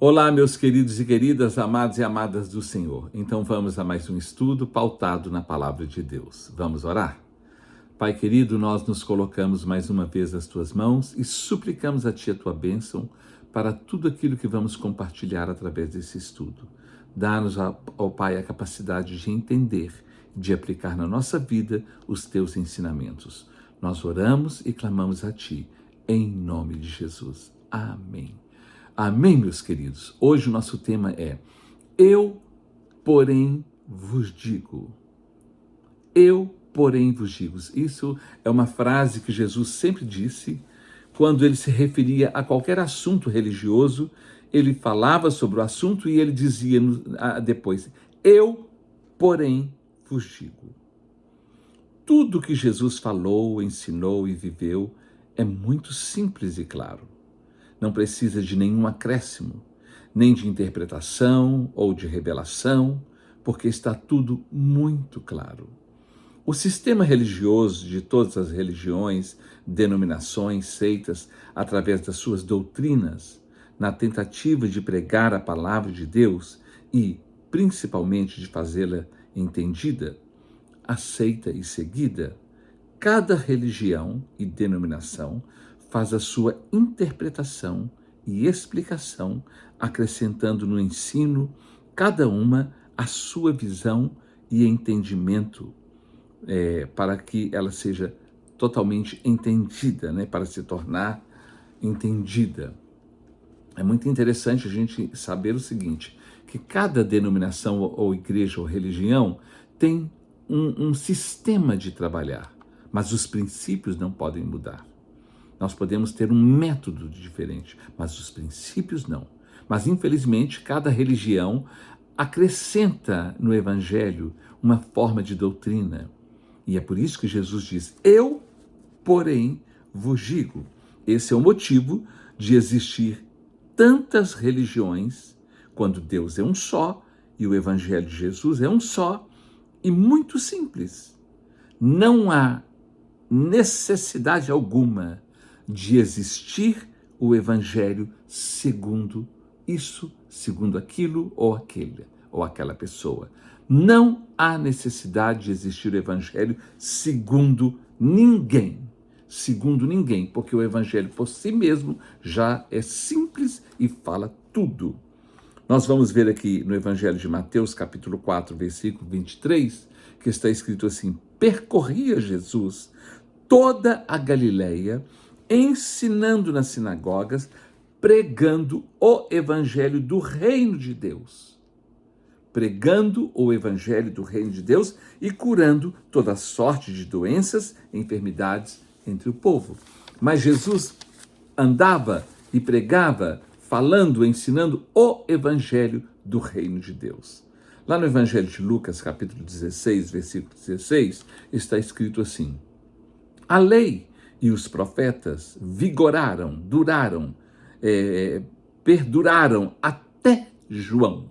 Olá, meus queridos e queridas, amados e amadas do Senhor. Então vamos a mais um estudo pautado na Palavra de Deus. Vamos orar? Pai querido, nós nos colocamos mais uma vez nas Tuas mãos e suplicamos a Ti a Tua bênção para tudo aquilo que vamos compartilhar através desse estudo. Dá-nos, ó Pai, a capacidade de entender, de aplicar na nossa vida os Teus ensinamentos. Nós oramos e clamamos a Ti, em nome de Jesus. Amém. Amém, meus queridos. Hoje o nosso tema é Eu, porém, vos digo. Eu, porém, vos digo. Isso é uma frase que Jesus sempre disse quando ele se referia a qualquer assunto religioso. Ele falava sobre o assunto e ele dizia depois, eu, porém, vos digo. Tudo que Jesus falou, ensinou e viveu é muito simples e claro. Não precisa de nenhum acréscimo, nem de interpretação ou de revelação, porque está tudo muito claro. O sistema religioso de todas as religiões, denominações, seitas, através das suas doutrinas, na tentativa de pregar a palavra de Deus e, principalmente, de fazê-la entendida, aceita e seguida, cada religião e denominação faz a sua interpretação e explicação, acrescentando no ensino, cada uma a sua visão e entendimento, para que ela seja totalmente entendida, para se tornar entendida. É muito interessante a gente saber o seguinte, que cada denominação ou igreja ou religião tem um sistema de trabalhar, mas os princípios não podem mudar. Nós podemos ter um método diferente, mas os princípios não. Mas, infelizmente, cada religião acrescenta no Evangelho uma forma de doutrina. E é por isso que Jesus diz, eu, porém, vos digo. Esse é o motivo de existir tantas religiões, quando Deus é um só e o Evangelho de Jesus é um só e muito simples. Não há necessidade alguma de existir o Evangelho segundo isso, segundo aquilo ou aquele, ou aquela pessoa. Não há necessidade de existir o Evangelho segundo ninguém, porque o Evangelho por si mesmo já é simples e fala tudo. Nós vamos ver aqui no Evangelho de Mateus, capítulo 4, versículo 23, que está escrito assim, percorria Jesus toda a Galileia, ensinando nas sinagogas, pregando o evangelho do reino de Deus. Pregando o evangelho do reino de Deus e curando toda sorte de doenças e enfermidades entre o povo. Mas Jesus andava e pregava, falando, ensinando o evangelho do reino de Deus. Lá no Evangelho de Lucas, capítulo 16, versículo 16, está escrito assim, a lei e os profetas perduraram até João.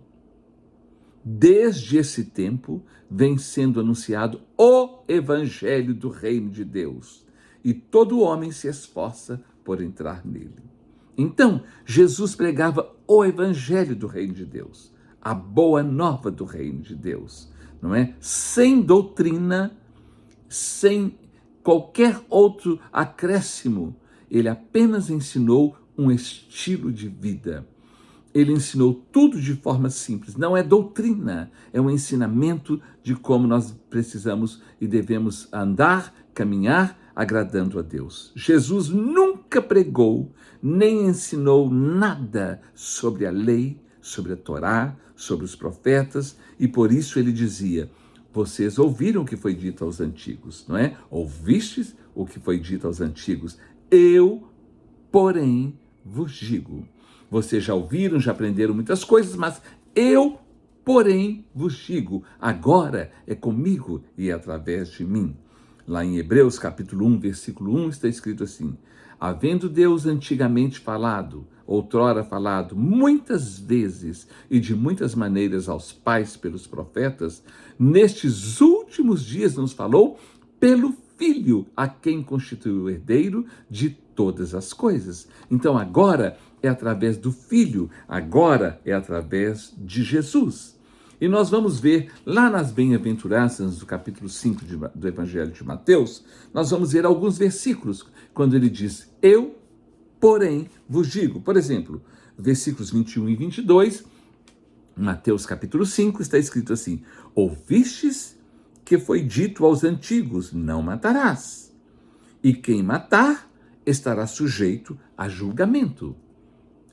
Desde esse tempo vem sendo anunciado o evangelho do reino de Deus, e todo homem se esforça por entrar nele. Então, Jesus pregava o evangelho do reino de Deus, a boa nova do reino de Deus, não é? Sem doutrina, sem qualquer outro acréscimo, ele apenas ensinou um estilo de vida. Ele ensinou tudo de forma simples, não é doutrina, é um ensinamento de como nós precisamos e devemos andar, caminhar, agradando a Deus. Jesus nunca pregou, nem ensinou nada sobre a lei, sobre a Torá, sobre os profetas, e por isso ele dizia, vocês ouviram o que foi dito aos antigos, não é? Ouvistes o que foi dito aos antigos. Eu, porém, vos digo. Vocês já ouviram, já aprenderam muitas coisas, mas eu, porém, vos digo. Agora é comigo e é através de mim. Lá em Hebreus, capítulo 1, versículo 1, está escrito assim, havendo Deus antigamente falado, outrora falado, muitas vezes e de muitas maneiras aos pais pelos profetas, nestes últimos dias nos falou pelo Filho, a quem constituiu o herdeiro de todas as coisas. Então agora é através do Filho, agora é através de Jesus. E nós vamos ver lá nas bem-aventuranças, do capítulo 5 do Evangelho de Mateus, nós vamos ver alguns versículos, quando ele diz, eu, porém, vos digo. Por exemplo, versículos 21 e 22, Mateus capítulo 5, está escrito assim, ouvistes que foi dito aos antigos, não matarás. E quem matar estará sujeito a julgamento.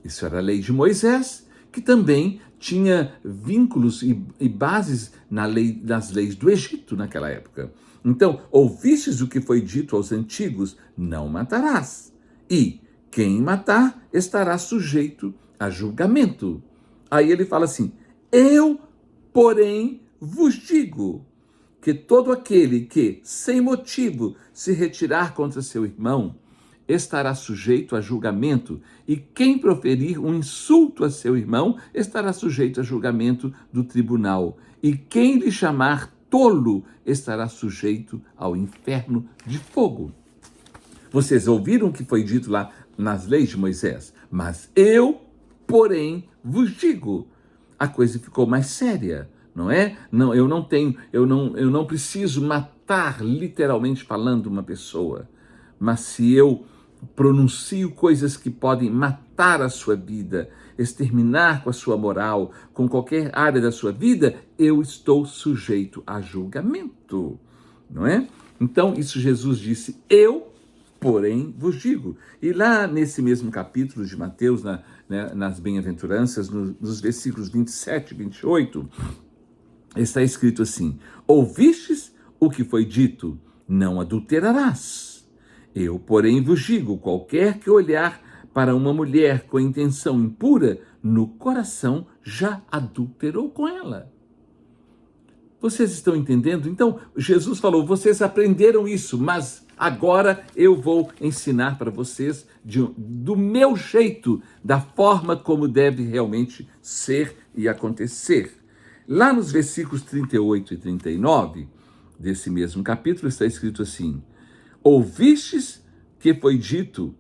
Isso era a lei de Moisés, que também tinha vínculos e bases nas leis do Egito naquela época. Então, ouvistes o que foi dito aos antigos, não matarás. E quem matar estará sujeito a julgamento. Aí ele fala assim, eu, porém, vos digo que todo aquele que, sem motivo, se retirar contra seu irmão, estará sujeito a julgamento, e quem proferir um insulto a seu irmão estará sujeito a julgamento do tribunal, e quem lhe chamar tolo estará sujeito ao inferno de fogo. Vocês ouviram o que foi dito lá nas leis de Moisés, mas eu, porém, vos digo. A coisa ficou mais séria, não é? Não, eu não preciso matar, literalmente falando, uma pessoa, mas se eu pronuncio coisas que podem matar a sua vida, exterminar com a sua moral, com qualquer área da sua vida, eu estou sujeito a julgamento, não é? Então, isso Jesus disse, eu, porém, vos digo. E lá nesse mesmo capítulo de Mateus, nas bem-aventuranças, nos versículos 27 e 28, está escrito assim, ouvistes o que foi dito, não adulterarás. Eu, porém, vos digo, qualquer que olhar para uma mulher com intenção impura, no coração já adulterou com ela. Vocês estão entendendo? Então, Jesus falou, vocês aprenderam isso, mas agora eu vou ensinar para vocês do meu jeito, da forma como deve realmente ser e acontecer. Lá nos versículos 38 e 39, desse mesmo capítulo, está escrito assim, ouvistes que foi dito,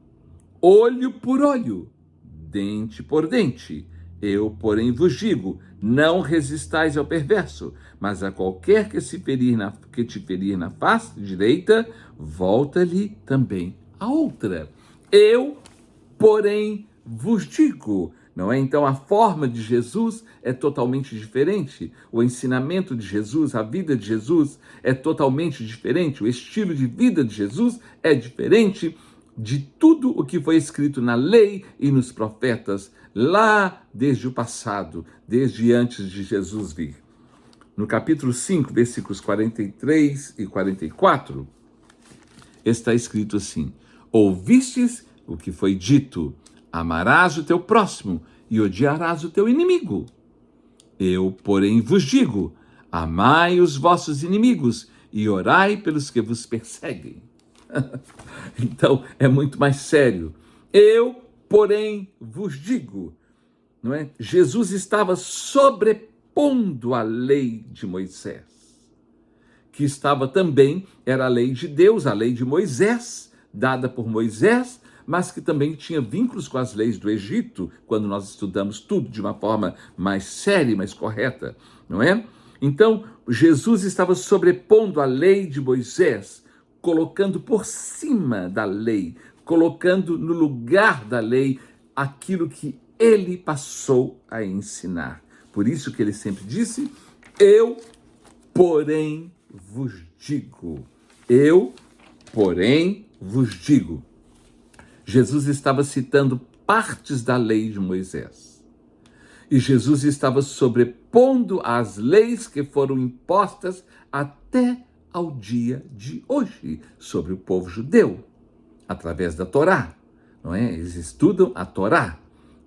olho por olho, dente por dente. Eu, porém, vos digo, não resistais ao perverso, mas a qualquer que te ferir na face direita, volta-lhe também a outra. Eu, porém, vos digo. Não é? Então a forma de Jesus é totalmente diferente, o ensinamento de Jesus, a vida de Jesus é totalmente diferente, o estilo de vida de Jesus é diferente de tudo o que foi escrito na lei e nos profetas, lá desde o passado, desde antes de Jesus vir. No capítulo 5, versículos 43 e 44, está escrito assim, ouvistes o que foi dito, amarás o teu próximo e odiarás o teu inimigo. Eu, porém, vos digo, amai os vossos inimigos e orai pelos que vos perseguem. Então, é muito mais sério. Eu, porém, vos digo, não é? Jesus estava sobrepondo a lei de Moisés, que estava também, era a lei de Deus, a lei de Moisés, dada por Moisés, mas que também tinha vínculos com as leis do Egito, quando nós estudamos tudo de uma forma mais séria e mais correta, não é? Então, Jesus estava sobrepondo a lei de Moisés, colocando por cima da lei, colocando no lugar da lei aquilo que ele passou a ensinar. Por isso que ele sempre disse, eu, porém, vos digo. Eu, porém, vos digo. Jesus estava citando partes da lei de Moisés. E Jesus estava sobrepondo as leis que foram impostas até ao dia de hoje sobre o povo judeu, através da Torá. Não é? Eles estudam a Torá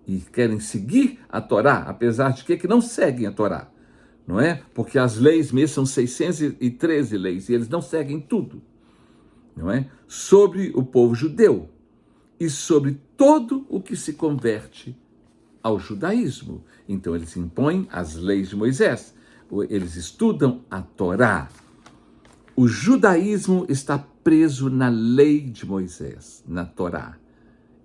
e querem seguir a Torá, apesar de que não seguem a Torá. Não é? Porque as leis mesmo são 613 leis e eles não seguem tudo. Não é? Sobre o povo judeu. E sobre todo o que se converte ao judaísmo. Então eles impõem as leis de Moisés, eles estudam a Torá. O judaísmo está preso na lei de Moisés, na Torá.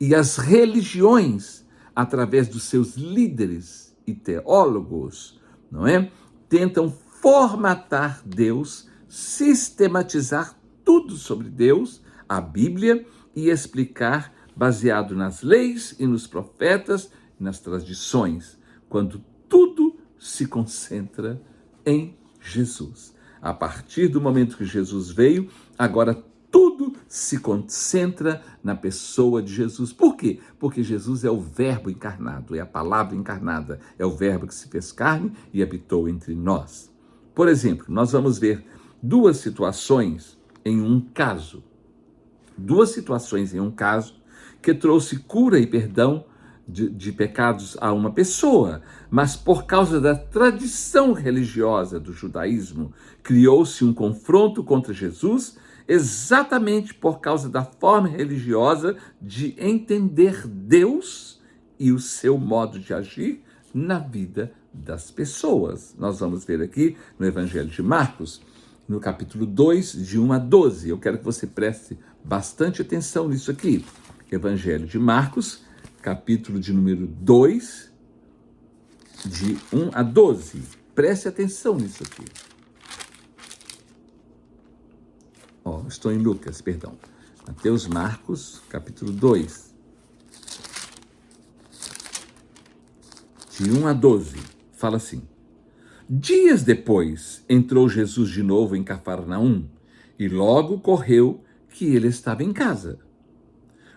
e as religiões, através dos seus líderes e teólogos, não é? Tentam formatar Deus, sistematizar tudo sobre Deus, a Bíblia, e explicar baseado nas leis e nos profetas, nas tradições, quando tudo se concentra em Jesus. A partir do momento que Jesus veio, agora tudo se concentra na pessoa de Jesus. Por quê? Porque Jesus é o Verbo encarnado, é a palavra encarnada, é o Verbo que se fez carne e habitou entre nós. Por exemplo, nós vamos ver duas situações em um caso que trouxe cura e perdão de pecados a uma pessoa, mas por causa da tradição religiosa do judaísmo, criou-se um confronto contra Jesus, exatamente por causa da forma religiosa de entender Deus e o seu modo de agir na vida das pessoas. Nós vamos ver aqui no Evangelho de Marcos, no capítulo 2, de 1 a 12. Eu quero que você preste bastante atenção nisso aqui. Evangelho de Marcos, capítulo de número 2, de 1 a 12. Preste atenção nisso aqui. Estou em Lucas, perdão. Mateus, Marcos, capítulo 2, de 1 a 12. Fala assim: Dias depois, entrou Jesus de novo em Cafarnaum, e logo correu que ele estava em casa.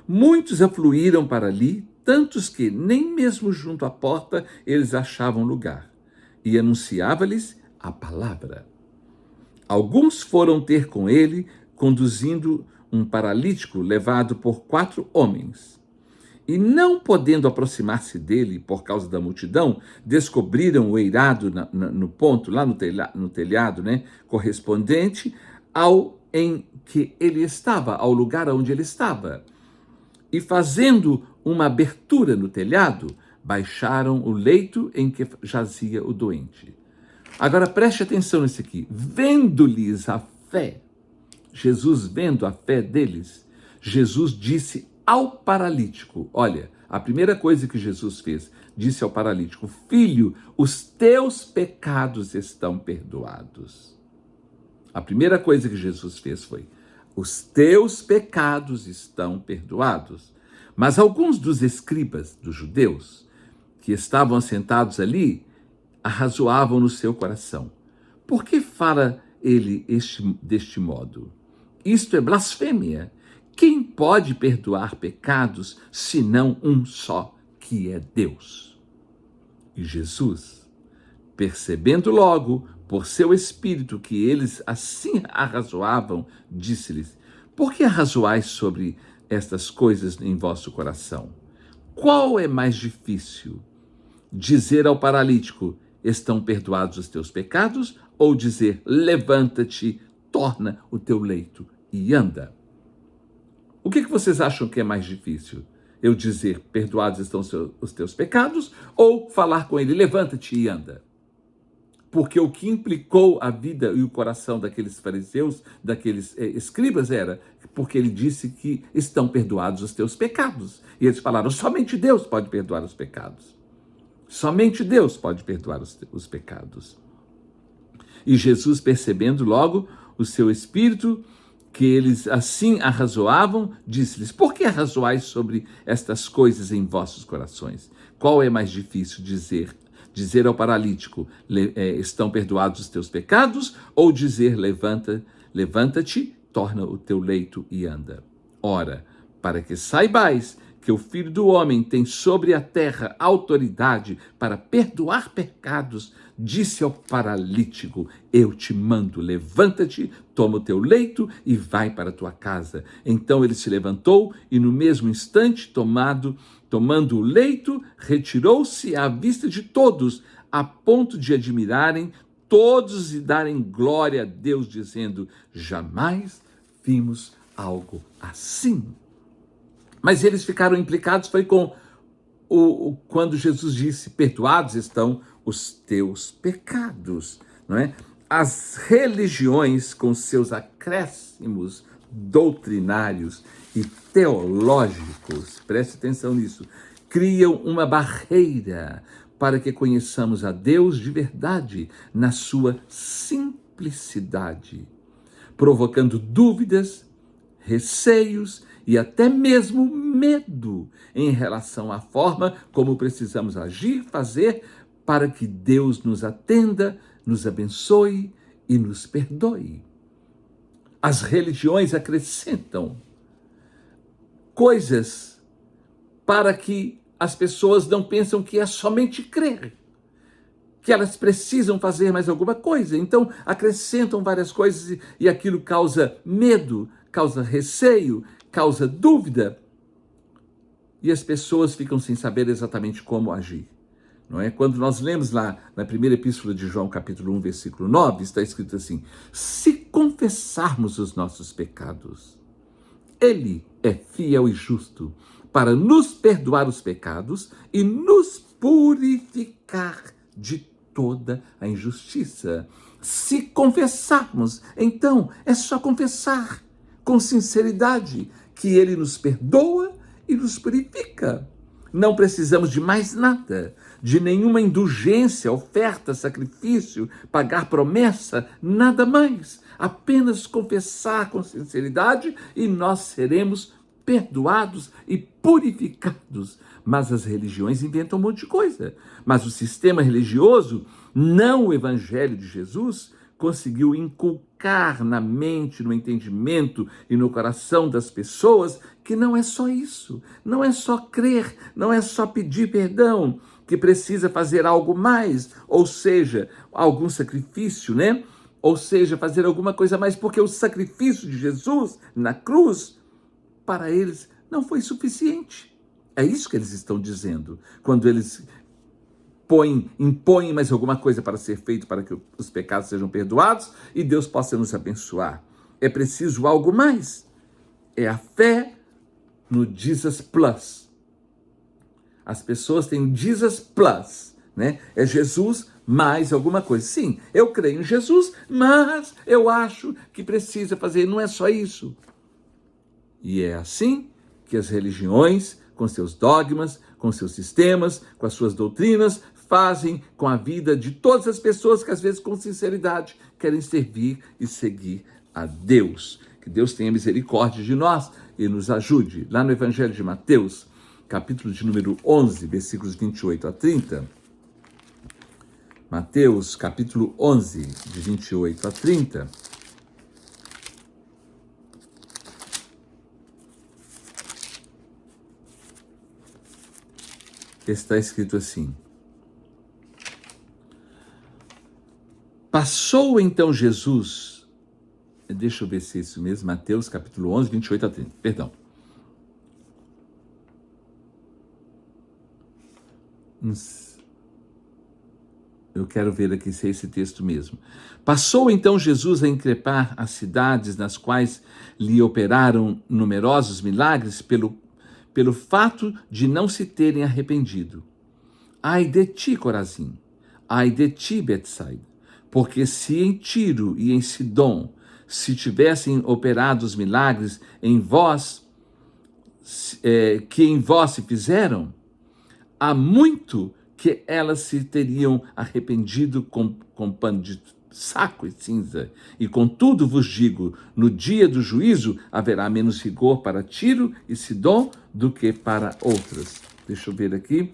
Muitos afluíram para ali, tantos que nem mesmo junto à porta eles achavam lugar, e anunciava-lhes a palavra. Alguns foram ter com ele, conduzindo um paralítico levado por 4 homens. E não podendo aproximar-se dele por causa da multidão, descobriram o eirado no ponto, lá no telhado, né, correspondente ao em que ele estava, ao lugar onde ele estava. E fazendo uma abertura no telhado, baixaram o leito em que jazia o doente. Agora preste atenção nisso aqui. Vendo-lhes a fé, Jesus vendo a fé deles, Jesus disse ao paralítico, olha, a primeira coisa que Jesus fez, disse ao paralítico: Filho, os teus pecados estão perdoados. A primeira coisa que Jesus fez foi: os teus pecados estão perdoados. Mas alguns dos escribas dos judeus que estavam assentados ali arrazoavam no seu coração: por que fala ele deste modo? Isto é blasfêmia. Quem pode perdoar pecados senão um só, que é Deus? E Jesus, percebendo logo por seu espírito que eles assim arrazoavam, disse-lhes: por que arrazoais sobre estas coisas em vosso coração? Qual é mais difícil? Dizer ao paralítico: estão perdoados os teus pecados? Ou dizer: levanta-te, torna o teu leito e anda? O que vocês acham que é mais difícil? Eu dizer: perdoados estão os teus pecados? Ou falar com ele: levanta-te e anda? Porque o que implicou a vida e o coração daqueles fariseus, daqueles escribas, era porque ele disse que estão perdoados os teus pecados. E eles falaram: somente Deus pode perdoar os pecados. Somente Deus pode perdoar os pecados. E Jesus, percebendo logo o seu espírito, que eles assim arrazoavam, disse-lhes: por que arrazoais sobre estas coisas em vossos corações? Qual é mais difícil dizer ao paralítico: estão perdoados os teus pecados? Ou dizer: levanta-te, torna o teu leito e anda? Ora, para que saibais que o Filho do Homem tem sobre a terra autoridade para perdoar pecados, disse ao paralítico: eu te mando, levanta-te, toma o teu leito e vai para a tua casa. Então ele se levantou e no mesmo instante, tomando o leito, retirou-se à vista de todos, a ponto de admirarem todos e darem glória a Deus, dizendo: jamais vimos algo assim. Mas eles ficaram implicados, foi com quando Jesus disse: perdoados estão os teus pecados, não é? As religiões, com seus acréscimos doutrinários e teológicos, preste atenção nisso, criam uma barreira para que conheçamos a Deus de verdade na sua simplicidade, provocando dúvidas, receios e até mesmo medo em relação à forma como precisamos agir, fazer para que Deus nos atenda, nos abençoe e nos perdoe. As religiões acrescentam coisas para que as pessoas não pensam que é somente crer, que elas precisam fazer mais alguma coisa. Então, acrescentam várias coisas e aquilo causa medo, causa receio, causa dúvida. E as pessoas ficam sem saber exatamente como agir. Não é? Quando nós lemos lá na primeira epístola de João, capítulo 1, versículo 9, está escrito assim: se confessarmos os nossos pecados, Ele é fiel e justo para nos perdoar os pecados e nos purificar de toda a injustiça. Se confessarmos, então é só confessar com sinceridade que Ele nos perdoa e nos purifica. Não precisamos de mais nada, de nenhuma indulgência, oferta, sacrifício, pagar promessa, nada mais. Apenas confessar com sinceridade e nós seremos perdoados e purificados. Mas as religiões inventam um monte de coisa. Mas o sistema religioso, não o Evangelho de Jesus, conseguiu inculcar na mente, no entendimento e no coração das pessoas que não é só isso, não é só crer, não é só pedir perdão, que precisa fazer algo mais, ou seja, algum sacrifício, né? Ou seja, fazer alguma coisa mais, porque o sacrifício de Jesus na cruz, para eles, não foi suficiente. É isso que eles estão dizendo, quando eles impõem mais alguma coisa para ser feito para que os pecados sejam perdoados e Deus possa nos abençoar. É preciso algo mais. É a fé no Jesus Plus. As pessoas têm o Jesus Plus, né? É Jesus mais alguma coisa. Sim, eu creio em Jesus, mas eu acho que precisa fazer. Não é só isso. E é assim que as religiões, com seus dogmas, com seus sistemas, com as suas doutrinas, fazem com a vida de todas as pessoas que às vezes com sinceridade querem servir e seguir a Deus. Que Deus tenha misericórdia de nós e nos ajude. Lá no Evangelho de Mateus, capítulo de número 11, versículos 28 a 30. Mateus, capítulo 11, de 28 a 30. Está escrito assim: passou então Jesus, deixa eu ver se é isso mesmo, Mateus capítulo 11, 28 a 30, perdão. Eu quero ver aqui se é esse texto mesmo. Passou então Jesus a increpar as cidades nas quais lhe operaram numerosos milagres pelo fato de não se terem arrependido. Ai de ti, Corazim! Ai de ti, Betsaida! Porque se em Tiro e em Sidom se tivessem operado os milagres em vós, que em vós se fizeram, há muito que elas se teriam arrependido com pano de saco e cinza. E contudo vos digo, no dia do juízo haverá menos rigor para Tiro e Sidom do que para outras. Deixa eu ver aqui.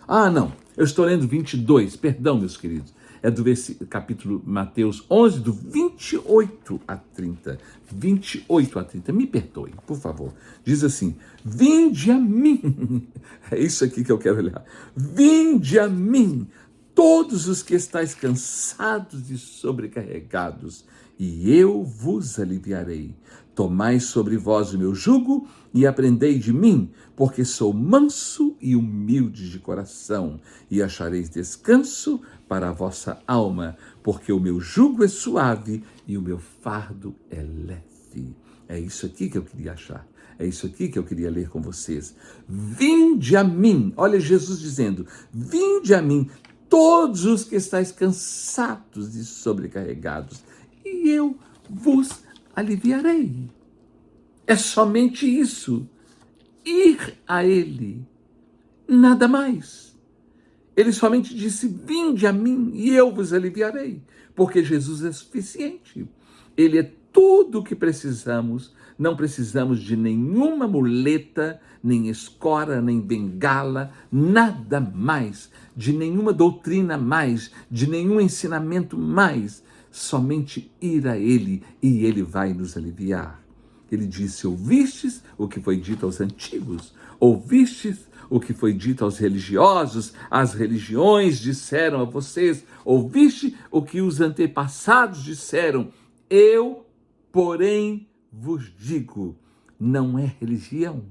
Não, eu estou lendo 22, perdão, meus queridos. É do capítulo Mateus 11, do 28 a 30. 28 a 30, me perdoem, por favor. Diz assim: vinde a mim. É isso aqui que eu quero olhar. Vinde a mim, todos os que estáis cansados e sobrecarregados, e eu vos aliviarei. Tomai sobre vós o meu jugo e aprendei de mim, porque sou manso e humilde de coração, e achareis descanso para a vossa alma, porque o meu jugo é suave e o meu fardo é leve. É isso aqui que eu queria achar. É isso aqui que eu queria ler com vocês. Vinde a mim. Olha Jesus dizendo: vinde a mim, todos os que estáis cansados e sobrecarregados, e eu vos aliviarei. É somente isso. Ir a Ele. Nada mais. Ele somente disse: vinde a mim e eu vos aliviarei. Porque Jesus é suficiente. Ele é tudo o que precisamos. Não precisamos de nenhuma muleta, nem escora, nem bengala, nada mais, de nenhuma doutrina mais, de nenhum ensinamento mais. Somente ir a Ele e Ele vai nos aliviar. Ele disse: ouvistes o que foi dito aos antigos? Ouvistes o que foi dito aos religiosos? As religiões disseram a vocês. Ouviste o que os antepassados disseram? Eu, porém, vos digo, não é religião,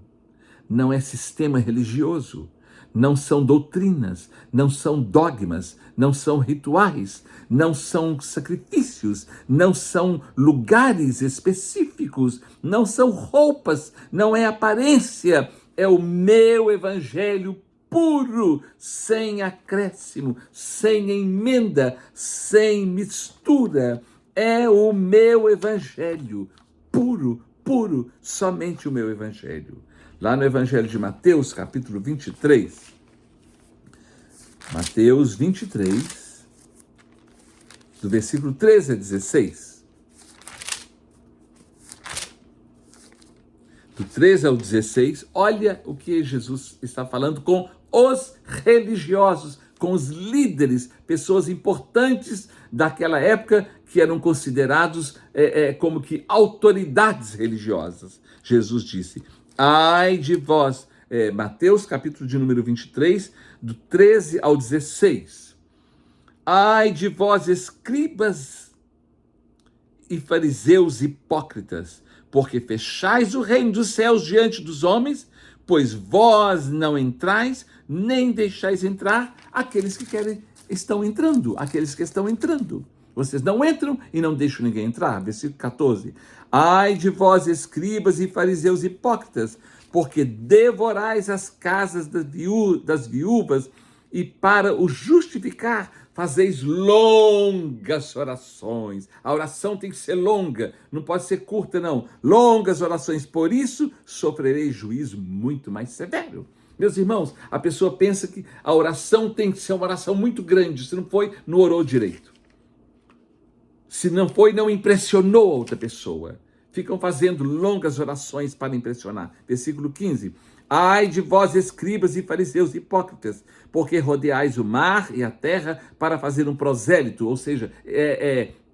não é sistema religioso, não são doutrinas, não são dogmas, não são rituais, não são sacrifícios, não são lugares específicos, não são roupas, não é aparência, é o meu evangelho puro, sem acréscimo, sem emenda, sem mistura. É o meu evangelho puro, puro, somente o meu evangelho. Lá no Evangelho de Mateus, capítulo 23, Mateus 23, do versículo 13 a 16. Do 13 ao 16, olha o que Jesus está falando com os religiosos, com os líderes, pessoas importantes daquela época que eram considerados como que autoridades religiosas. Jesus disse: ai de vós, Mateus capítulo de número 23, do 13 ao 16. Ai de vós, escribas e fariseus hipócritas, porque fechais o reino dos céus diante dos homens, pois vós não entrais, nem deixais entrar aqueles que estão entrando, aqueles que estão entrando. Vocês não entram e não deixam ninguém entrar. Versículo 14. Ai de vós, escribas e fariseus hipócritas, porque devorais as casas das viúvas e para o justificar fazeis longas orações. A oração tem que ser longa, não pode ser curta não. Longas orações, por isso sofrereis juízo muito mais severo. Meus irmãos, a pessoa pensa que a oração tem que ser uma oração muito grande. Se não foi, não orou direito. Se não foi, não impressionou a outra pessoa. Ficam fazendo longas orações para impressionar. Versículo 15. Ai de vós, escribas e fariseus hipócritas, porque rodeais o mar e a terra para fazer um prosélito, ou seja,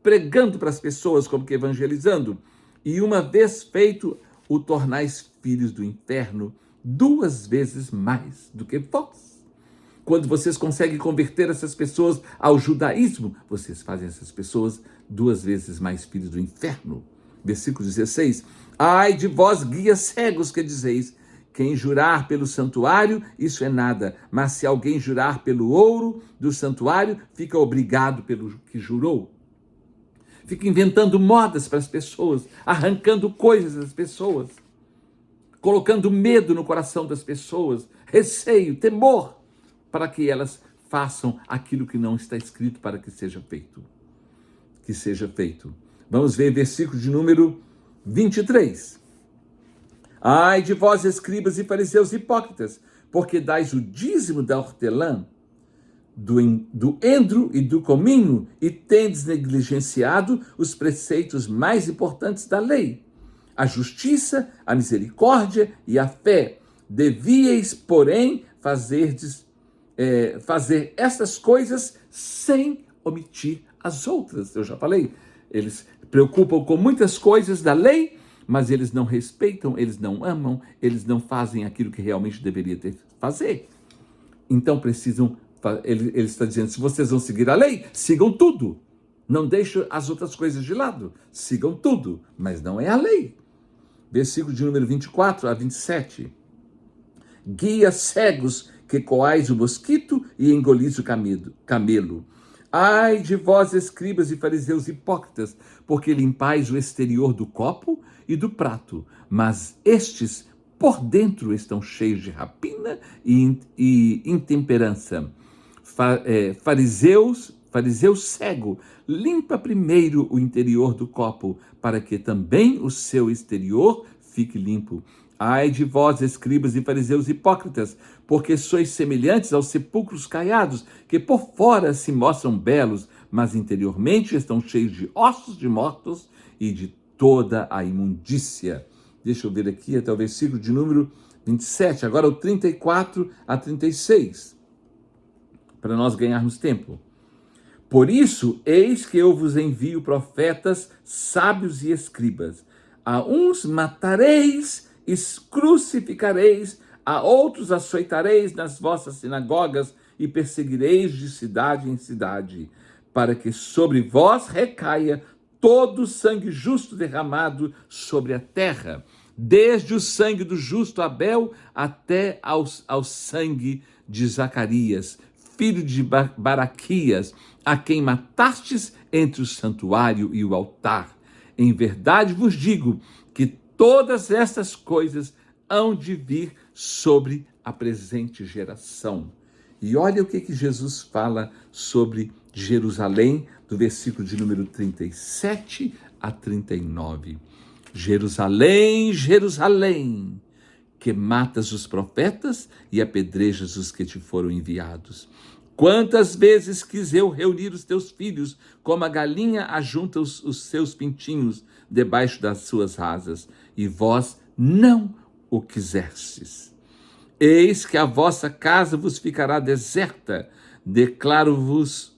pregando para as pessoas, como que evangelizando. E uma vez feito, o tornais filhos do inferno 2 vezes mais do que vós. Quando vocês conseguem converter essas pessoas ao judaísmo, vocês fazem essas pessoas 2 vezes mais filhos do inferno. Versículo 16. Ai de vós, guias cegos, que dizeis: quem jurar pelo santuário, isso é nada. Mas se alguém jurar pelo ouro do santuário, fica obrigado pelo que jurou. Fica inventando modas para as pessoas, arrancando coisas das pessoas, colocando medo no coração das pessoas, receio, temor, para que elas façam aquilo que não está escrito para que seja feito. Que seja feito. Vamos ver versículo de número 23. Ai de vós, escribas e fariseus hipócritas, porque dais o dízimo da hortelã, do endro e do cominho, e tendes negligenciado os preceitos mais importantes da lei: a justiça, a misericórdia e a fé. Devíeis, porém, fazer essas coisas sem omitir as outras. Eu já falei, eles preocupam com muitas coisas da lei, mas eles não respeitam, eles não amam, eles não fazem aquilo que realmente deveria fazer. Então ele está dizendo: se vocês vão seguir a lei, sigam tudo. Não deixem as outras coisas de lado. Sigam tudo, mas não é a lei. Versículo de número 24 a 27. Guias cegos, que coais o mosquito e engolis o camelo. Ai de vós, escribas e fariseus hipócritas, porque limpais o exterior do copo e do prato, mas estes por dentro estão cheios de rapina e intemperança. Fariseu cego, limpa primeiro o interior do copo, para que também o seu exterior fique limpo. Ai de vós, escribas e fariseus hipócritas, porque sois semelhantes aos sepulcros caiados, que por fora se mostram belos, mas interiormente estão cheios de ossos de mortos e de toda a imundícia. Deixa eu ver aqui até o versículo de número 27, agora o 34 a 36, para nós ganharmos tempo. Por isso, eis que eu vos envio profetas, sábios e escribas. A uns matareis e crucificareis, a outros açoitareis nas vossas sinagogas e perseguireis de cidade em cidade, para que sobre vós recaia todo o sangue justo derramado sobre a terra, desde o sangue do justo Abel até ao sangue de Zacarias, filho de Baraquias, a quem matastes entre o santuário e o altar. Em verdade vos digo que todas estas coisas hão de vir sobre a presente geração. E olha o que Jesus fala sobre Jerusalém, do versículo de número 37 a 39. Jerusalém, Jerusalém, que matas os profetas e apedrejas os que te foram enviados. Quantas vezes quis eu reunir os teus filhos, como a galinha ajunta os seus pintinhos debaixo das suas asas, e vós não o quisestes. Eis que a vossa casa vos ficará deserta. Declaro-vos,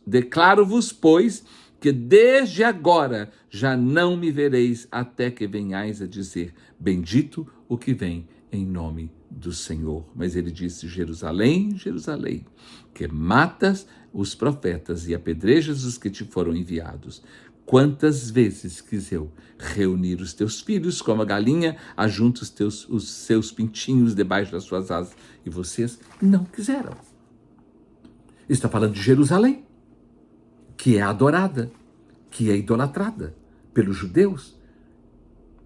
pois, que desde agora já não me vereis até que venhais a dizer, bendito o que vem em nome do Senhor. Mas ele disse, Jerusalém, Jerusalém, que matas os profetas e apedrejas os que te foram enviados. Quantas vezes quis eu reunir os teus filhos, como a galinha ajunta os seus pintinhos debaixo das suas asas, e vocês não quiseram. Está falando de Jerusalém, que é adorada, que é idolatrada pelos judeus,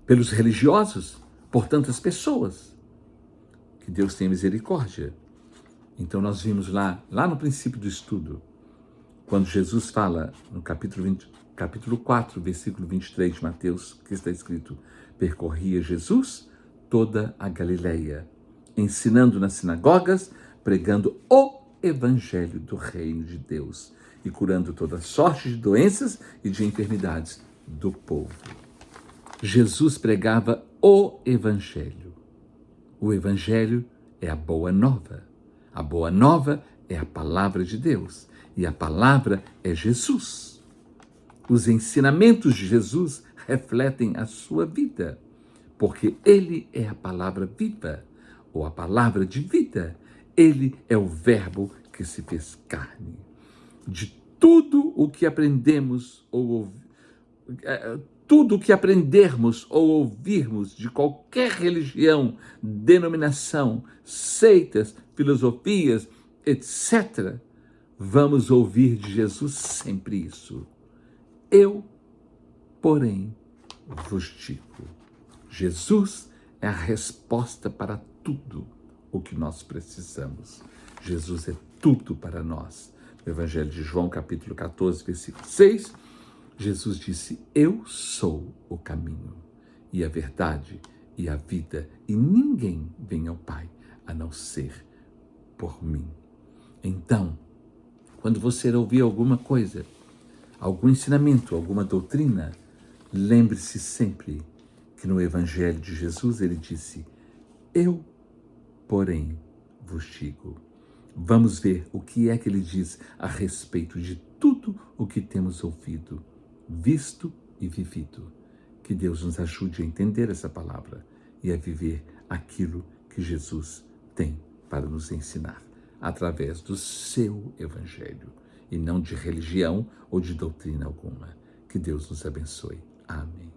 pelos religiosos, por tantas pessoas. Que Deus tenha misericórdia. Então nós vimos lá no princípio do estudo, quando Jesus fala no capítulo 4, versículo 23 de Mateus, que está escrito, percorria Jesus toda a Galileia, ensinando nas sinagogas, pregando o evangelho do reino de Deus e curando toda sorte de doenças e de enfermidades do povo. Jesus pregava o evangelho. O evangelho é a boa nova. A boa nova é a palavra de Deus e a palavra é Jesus. Os ensinamentos de Jesus refletem a sua vida, porque ele é a palavra viva, ou a palavra de vida. Ele é o verbo que se fez carne. De tudo o que aprendemos ou ouvirmos de qualquer religião, denominação, seitas, filosofias, etc., vamos ouvir de Jesus sempre isso. Eu, porém, vos digo. Jesus é a resposta para tudo o que nós precisamos. Jesus é tudo para nós. No Evangelho de João, capítulo 14, versículo 6, Jesus disse, eu sou o caminho e a verdade e a vida, e ninguém vem ao Pai a não ser por mim. Então, quando você ouvir alguma coisa, algum ensinamento, alguma doutrina, lembre-se sempre que no Evangelho de Jesus ele disse, eu, porém, vos digo. Vamos ver o que é que ele diz a respeito de tudo o que temos ouvido, visto e vivido. Que Deus nos ajude a entender essa palavra e a viver aquilo que Jesus tem para nos ensinar, através do seu Evangelho, e não de religião ou de doutrina alguma. Que Deus nos abençoe. Amém.